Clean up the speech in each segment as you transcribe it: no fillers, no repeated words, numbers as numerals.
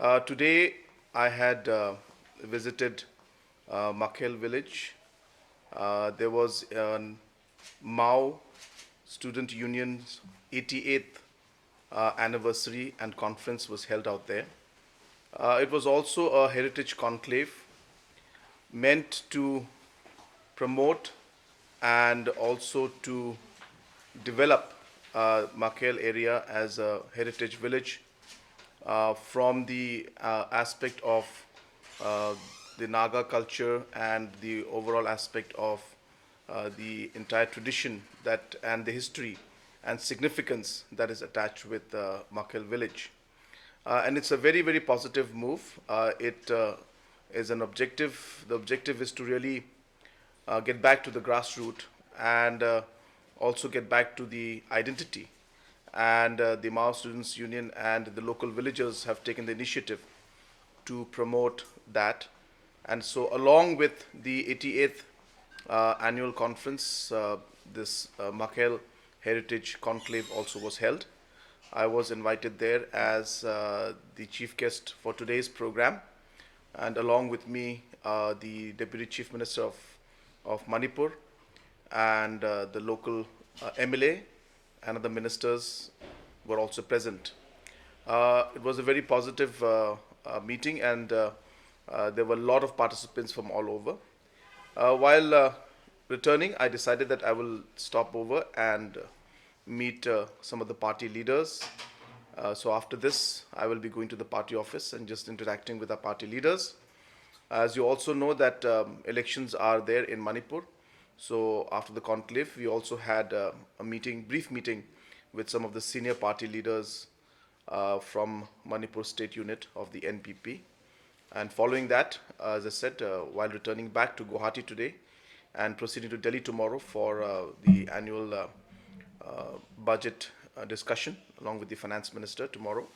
Today, I had visited Makhel village. There was a Mao Student Union's 88th anniversary and conference was held out there. It was also a heritage conclave meant to promote and also to develop Makhel area as a heritage village from the aspect of uh, the Naga culture and the overall aspect of the entire tradition that and the history and significance that is attached with Makhel village. And it's a very, very positive move. It is an objective. The objective is to really get back to the grassroots and also get back to the identity. And the Mao Students Union and the local villagers have taken the initiative to promote that. And so, along with the 88th annual conference, this Makhel Heritage Conclave also was held. I was invited there as the chief guest for today's program, and along with me, the Deputy Chief Minister of Manipur and the local MLA and other ministers were also present. It was a very positive meeting, and there were a lot of participants from all over. While returning, I decided that I will stop over and meet some of the party leaders. So after this, I will be going to the party office and just interacting with our party leaders. As you also know that elections are there in Manipur. So after the conclave, we also had a meeting, brief meeting, with some of the senior party leaders from Manipur State Unit of the NPP. And following that, as I said, while returning back to Guwahati today and proceeding to Delhi tomorrow for the annual budget discussion along with the finance minister tomorrow,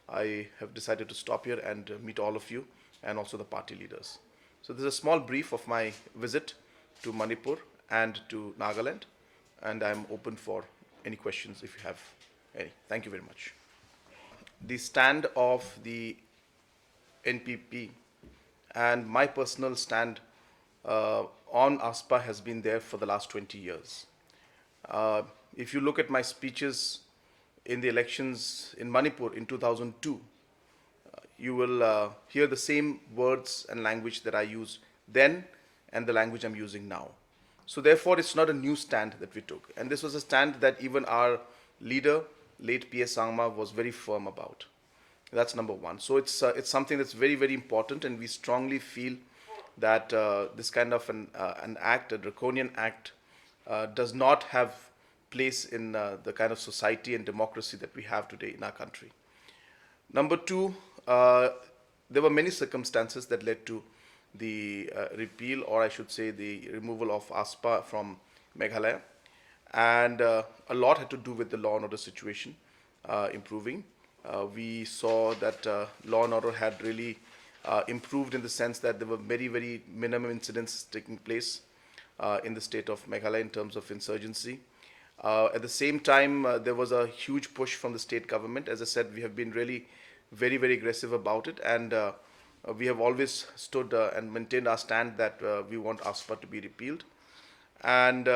I have decided to stop here and meet all of you and also the party leaders. So this is a small brief of my visit to Manipur and to Nagaland, and I'm open for any questions if you have any. Thank you very much. The stand of the NPP and my personal stand on ASPA has been there for the last 20 years. If you look at my speeches in the elections in Manipur in 2002, you will hear the same words and language that I used then and the language I'm using now. So therefore, it's not a new stand that we took. And this was a stand that even our leader, late P.S. Sangma, was very firm about. That's number one. So it's something that's very, very important, and we strongly feel that this kind of an act, a draconian act, does not have place in the kind of society and democracy that we have today in our country. Number two, there were many circumstances that led to the repeal, or I should say the removal of ASPA from Meghalaya. And a lot had to do with the law and order situation improving. We saw that law and order had really improved in the sense that there were very, very minimum incidents taking place in the state of Meghalaya in terms of insurgency. At the same time, there was a huge push from the state government. As I said, we have been really very, very aggressive about it, and we have always stood and maintained our stand that we want ASPA to be repealed. And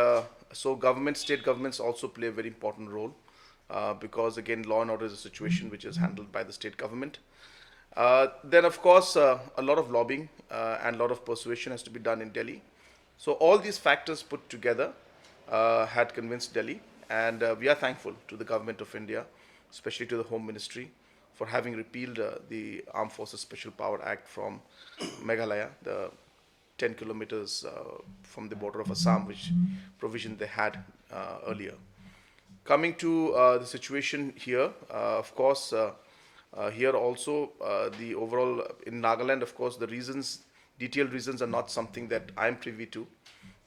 so state governments also play a very important role because, again, law and order is a situation which is handled by the state government. Then, of course, a lot of lobbying and a lot of persuasion has to be done in Delhi. So all these factors put together had convinced Delhi, and we are thankful to the government of India, especially to the Home Ministry, for having repealed the Armed Forces Special Power Act from Meghalaya, the 10 kilometers from the border of Assam, which provision they had earlier. Coming to the situation here, of course, here also the overall in Nagaland, of course, the reasons, detailed reasons, are not something that I'm privy to.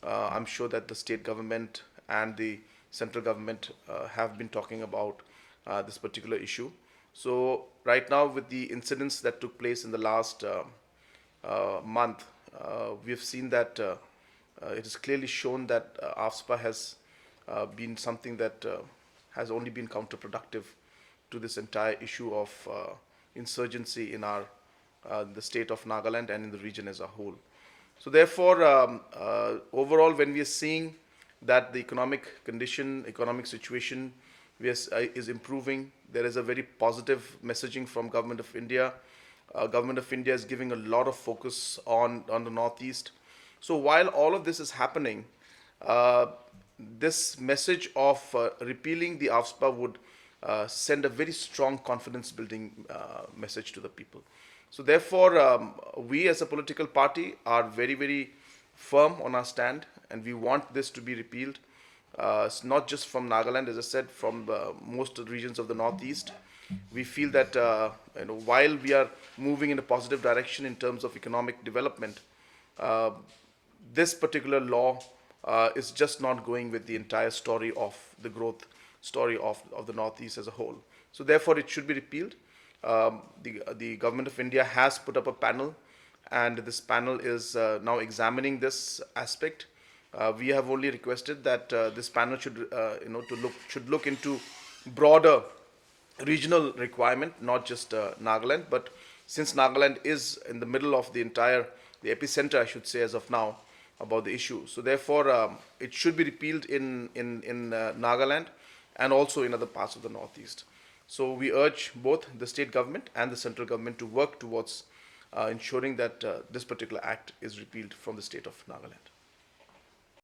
I'm sure that the state government and the central government have been talking about this particular issue. So right now, with the incidents that took place in the last month, we have seen that it is clearly shown that AFSPA has been something that has only been counterproductive to this entire issue of insurgency in the state of Nagaland and in the region as a whole. So therefore, overall, when we are seeing that the economic condition, economic situation is improving, there is a very positive messaging from Government of India. Government of India is giving a lot of focus on the Northeast. So while all of this is happening, uh, this message of repealing the AFSPA would send a very strong confidence building message to the people. So therefore, we as a political party are very, very firm on our stand, and we want this to be repealed. It's not just from Nagaland, as I said, from most regions of the Northeast. We feel that while we are moving in a positive direction in terms of economic development, uh, this particular law is just not going with the entire story of the growth story of the Northeast as a whole. So therefore, it should be repealed. The Government of India has put up a panel, and this panel is now examining this aspect. We have only requested that this panel should look into broader regional requirement, not just Nagaland, but since Nagaland is in the middle of the epicenter, I should say, as of now, about the issue. So therefore, it should be repealed in Nagaland and also in other parts of the Northeast. So we urge both the state government and the central government to work towards ensuring that this particular act is repealed from the state of Nagaland.